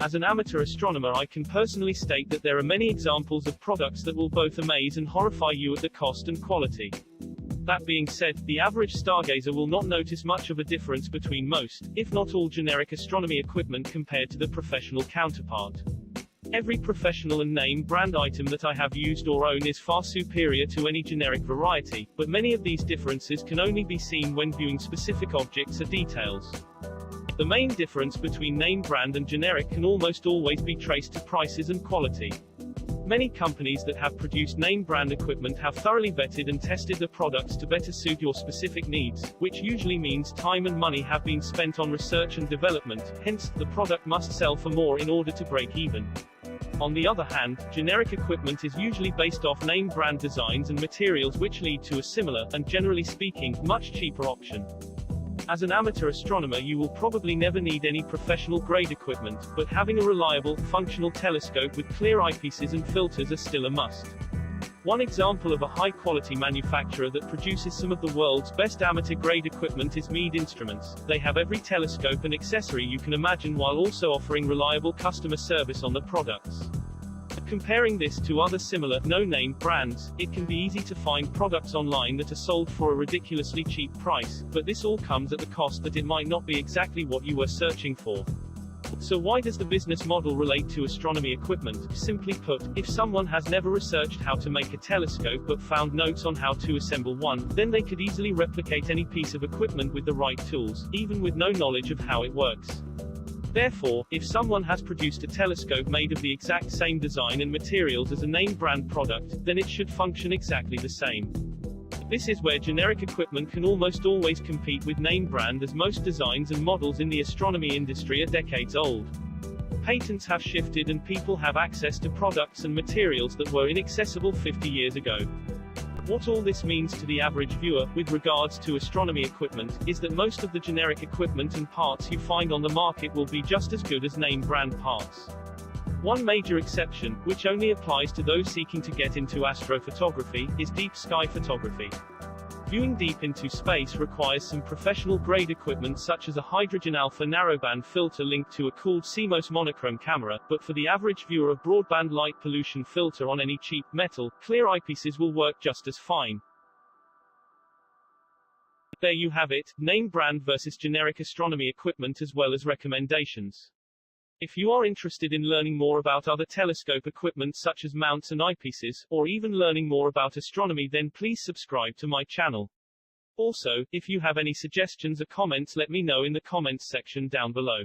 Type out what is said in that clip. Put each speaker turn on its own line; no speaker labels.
As an amateur astronomer, I can personally state that there are many examples of products that will both amaze and horrify you at the cost and quality. That being said, the average stargazer will not notice much of a difference between most, if not all, generic astronomy equipment compared to the professional counterpart. Every professional and name brand item that I have used or own is far superior to any generic variety, but many of these differences can only be seen when viewing specific objects or details. The main difference between name brand and generic can almost always be traced to prices and quality. Many companies that have produced name brand equipment have thoroughly vetted and tested the products to better suit your specific needs, which usually means time and money have been spent on research and development, hence, the product must sell for more in order to break even. On the other hand, generic equipment is usually based off name brand designs and materials which lead to a similar, and generally speaking, much cheaper option. As an amateur astronomer, you will probably never need any professional grade equipment, but having a reliable, functional telescope with clear eyepieces and filters are still a must. One example of a high-quality manufacturer that produces some of the world's best amateur-grade equipment is Meade Instruments. They have every telescope and accessory you can imagine while also offering reliable customer service on the products. Comparing this to other similar, no-name brands, it can be easy to find products online that are sold for a ridiculously cheap price, but this all comes at the cost that it might not be exactly what you were searching for. So why does the business model relate to astronomy equipment? Simply put, if someone has never researched how to make a telescope but found notes on how to assemble one, then they could easily replicate any piece of equipment with the right tools, even with no knowledge of how it works. Therefore, if someone has produced a telescope made of the exact same design and materials as a name brand product, then it should function exactly the same. This is where generic equipment can almost always compete with name brand, as most designs and models in the astronomy industry are decades old. Patents have shifted and people have access to products and materials that were inaccessible 50 years ago. What all this means to the average viewer, with regards to astronomy equipment, is that most of the generic equipment and parts you find on the market will be just as good as name brand parts. One major exception, which only applies to those seeking to get into astrophotography, is deep sky photography. Viewing deep into space requires some professional-grade equipment such as a hydrogen alpha narrowband filter linked to a cooled CMOS monochrome camera, but for the average viewer, a broadband light pollution filter on any cheap, metal, clear eyepieces will work just as fine. There you have it, name brand versus generic astronomy equipment as well as recommendations. If you are interested in learning more about other telescope equipment such as mounts and eyepieces, or even learning more about astronomy, then please subscribe to my channel. Also, if you have any suggestions or comments, let me know in the comments section down below.